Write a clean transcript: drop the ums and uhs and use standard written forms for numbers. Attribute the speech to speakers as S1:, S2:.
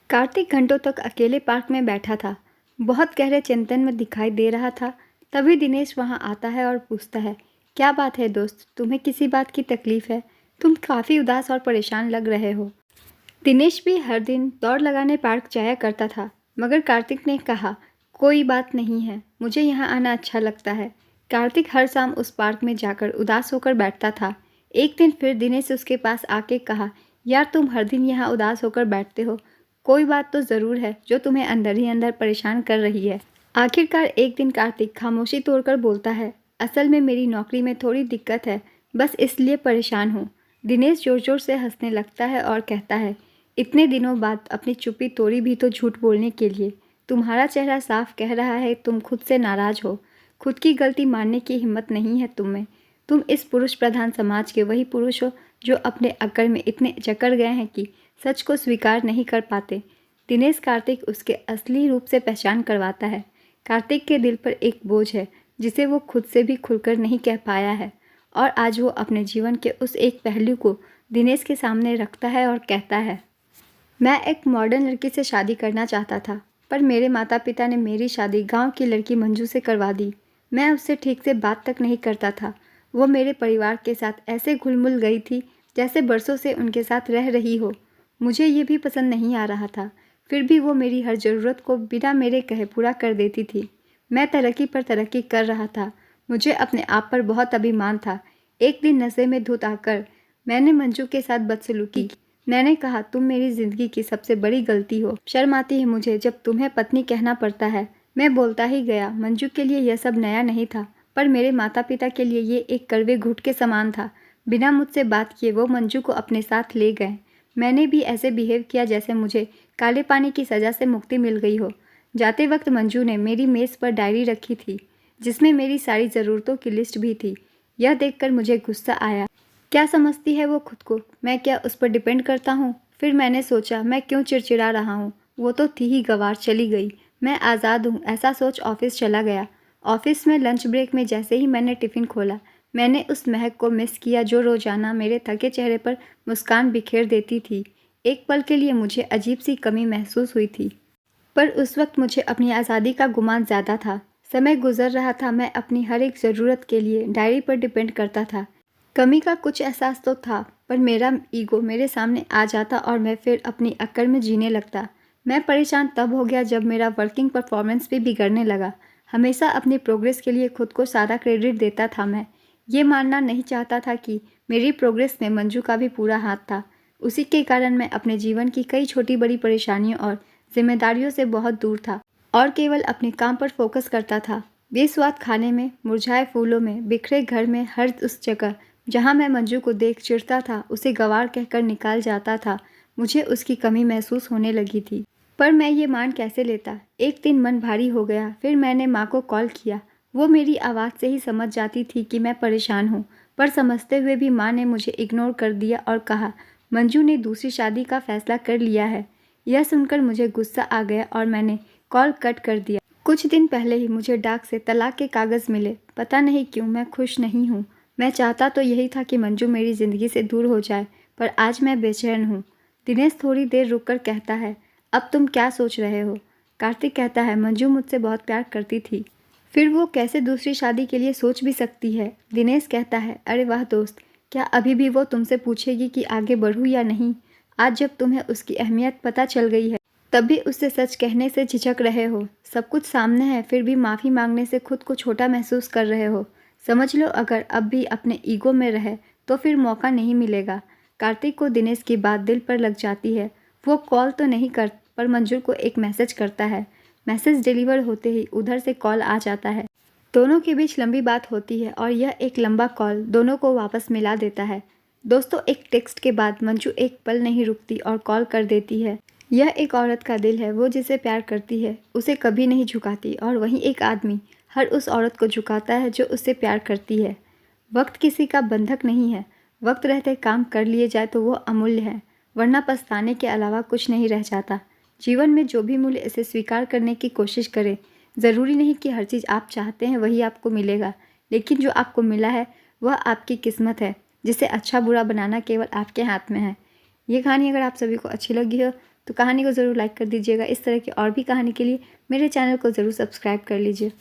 S1: कार्तिक घंटों तक अकेले पार्क में बैठा था। बहुत गहरे चिंतन में दिखाई दे रहा था। तभी दिनेश वहां आता है और पूछता है, क्या बात है दोस्त, तुम्हें किसी बात की तकलीफ है? तुम काफ़ी उदास और परेशान लग रहे हो। दिनेश भी हर दिन दौड़ लगाने पार्क जाया करता था, मगर कार्तिक ने कहा, कोई बात नहीं है, मुझे यहाँ आना अच्छा लगता है। कार्तिक हर शाम उस पार्क में जाकर उदास होकर बैठता था। एक दिन फिर दिनेश उसके पास आके कहा, यार तुम हर दिन यहाँ उदास होकर बैठते हो, कोई बात तो ज़रूर है जो तुम्हें अंदर ही अंदर परेशान कर रही है। आखिरकार एक दिन कार्तिक खामोशी तोड़कर बोलता है, असल में मेरी नौकरी में थोड़ी दिक्कत है, बस इसलिए परेशान हूँ। दिनेश जोर जोर से हंसने लगता है और कहता है, इतने दिनों बाद अपनी चुप्पी तोड़ी भी तो झूठ बोलने के लिए। तुम्हारा चेहरा साफ कह रहा है तुम खुद से नाराज हो। खुद की गलती मानने की हिम्मत नहीं है तुम में। तुम इस पुरुष प्रधान समाज के वही पुरुष हो जो अपने अक्ल में इतने जकड़ गए हैं कि सच को स्वीकार नहीं कर पाते। दिनेश कार्तिक उसके असली रूप से पहचान करवाता है। कार्तिक के दिल पर एक बोझ है जिसे वो खुद से भी खुलकर नहीं कह पाया है, और आज वो अपने जीवन के उस एक पहलू को दिनेश के सामने रखता है और कहता है, मैं एक मॉडर्न लड़की से शादी करना चाहता था, पर मेरे माता पिता ने मेरी शादी गांव की लड़की मंजू से करवा दी। मैं उससे ठीक से बात तक नहीं करता था। वो मेरे परिवार के साथ ऐसे घुल मिल गई थी जैसे बरसों से उनके साथ रह रही हो। मुझे ये भी पसंद नहीं आ रहा था, फिर भी वो मेरी हर ज़रूरत को बिना मेरे कहे पूरा कर देती थी। मैं तरक्की पर तरक्की कर रहा था। मुझे अपने आप पर बहुत अभिमान था। एक दिन नशे में धुत आकर मैंने मंजू के साथ बदसलूकी की। मैंने कहा, तुम मेरी ज़िंदगी की सबसे बड़ी गलती हो। शर्म आती है मुझे जब तुम्हें पत्नी कहना पड़ता है। मैं बोलता ही गया। मंजू के लिए यह सब नया नहीं था, पर मेरे माता पिता के लिए ये एक कड़वे घूंट के समान था। बिना मुझसे बात किए वो मंजू को अपने साथ ले गए। मैंने भी ऐसे बिहेव किया जैसे मुझे काले पानी की सज़ा से मुक्ति मिल गई हो। जाते वक्त मंजू ने मेरी मेज़ पर डायरी रखी थी जिसमें मेरी सारी ज़रूरतों की लिस्ट भी थी। यह देखकर मुझे गुस्सा आया। क्या समझती है वो खुद को? मैं क्या उस पर डिपेंड करता हूँ? फिर मैंने सोचा, मैं क्यों चिड़चिड़ा रहा हूँ? वो तो थी ही गंवार, चली गई। मैं आज़ाद हूँ, ऐसा सोच ऑफिस चला गया। ऑफिस में लंच ब्रेक में जैसे ही मैंने टिफ़िन खोला, मैंने उस महक को मिस किया जो रोज़ाना मेरे थके चेहरे पर मुस्कान बिखेर देती थी। एक पल के लिए मुझे अजीब सी कमी महसूस हुई थी, पर उस वक्त मुझे अपनी आज़ादी का गुमान ज़्यादा था। समय गुजर रहा था, मैं अपनी हर एक ज़रूरत के लिए डायरी पर डिपेंड करता था। कमी का कुछ एहसास तो था, पर मेरा ईगो मेरे सामने आ जाता और मैं फिर अपनी अक्ल में जीने लगता। मैं परेशान तब हो गया जब मेरा वर्किंग परफॉर्मेंस भी बिगड़ने लगा। हमेशा अपनी प्रोग्रेस के लिए खुद को सारा क्रेडिट देता था। मैं ये मानना नहीं चाहता था कि मेरी प्रोग्रेस में मंजू का भी पूरा हाथ था। उसी के कारण मैं अपने जीवन की कई छोटी बड़ी परेशानियों और जिम्मेदारियों से बहुत दूर था और केवल अपने काम पर फोकस करता था। बेस्वाद खाने में, मुरझाए फूलों में, बिखरे घर में, हर उस जगह जहाँ मैं मंजू को देख चिढ़ता था, उसे गंवार कहकर निकाल जाता था। मुझे उसकी कमी महसूस होने लगी थी, पर मैं ये मान कैसे लेता। एक दिन मन भारी हो गया। फिर मैंने माँ को कॉल किया। वो मेरी आवाज़ से ही समझ जाती थी कि मैं परेशान हूँ, पर समझते हुए भी माँ ने मुझे इग्नोर कर दिया और कहा, मंजू ने दूसरी शादी का फैसला कर लिया है। यह सुनकर मुझे गुस्सा आ गया और मैंने कॉल कट कर दिया। कुछ दिन पहले ही मुझे डाक से तलाक के कागज़ मिले। पता नहीं क्यों मैं खुश नहीं हूँ। मैं चाहता तो यही था कि मंजू मेरी ज़िंदगी से दूर हो जाए, पर आज मैं बेचैन हूँ। दिनेश थोड़ी देर रुककर कहता है, अब तुम क्या सोच रहे हो? कार्तिक कहता है, मंजू मुझसे बहुत प्यार करती थी, फिर वो कैसे दूसरी शादी के लिए सोच भी सकती है? दिनेश कहता है, अरे वाह दोस्त, क्या अभी भी वो तुमसे पूछेगी कि आगे बढ़ूँ या नहीं? आज जब तुम्हें उसकी अहमियत पता चल गई है, तब भी उससे सच कहने से झिझक रहे हो। सब कुछ सामने है, फिर भी माफ़ी मांगने से खुद को छोटा महसूस कर रहे हो। समझ लो, अगर अब भी अपने ईगो में रहे तो फिर मौका नहीं मिलेगा। कार्तिक को दिनेश की बात दिल पर लग जाती है। वो कॉल तो नहीं कर, पर मंजू को एक मैसेज करता है। मैसेज डिलीवर होते ही उधर से कॉल आ जाता है। दोनों के बीच लंबी बात होती है और यह एक लंबा कॉल दोनों को वापस मिला देता है। दोस्तों, एक टेक्स्ट के बाद मंजू एक पल नहीं रुकती और कॉल कर देती है। यह एक औरत का दिल है। वो जिसे प्यार करती है उसे कभी नहीं झुकाती, और वहीं एक आदमी हर उस औरत को झुकाता है जो उससे प्यार करती है। वक्त किसी का बंधक नहीं है। वक्त रहते काम कर लिए जाए तो वो अमूल्य है, वरना पछताने के अलावा कुछ नहीं रह जाता। जीवन में जो भी मूल्य, इसे स्वीकार करने की कोशिश करें। ज़रूरी नहीं कि हर चीज़ आप चाहते हैं वही आपको मिलेगा, लेकिन जो आपको मिला है वह आपकी किस्मत है, जिसे अच्छा बुरा बनाना केवल आपके हाथ में है। ये कहानी अगर आप सभी को अच्छी लगी हो तो कहानी को ज़रूर लाइक कर दीजिएगा। इस तरह की और भी कहानी के लिए मेरे चैनल को ज़रूर सब्सक्राइब कर लीजिए।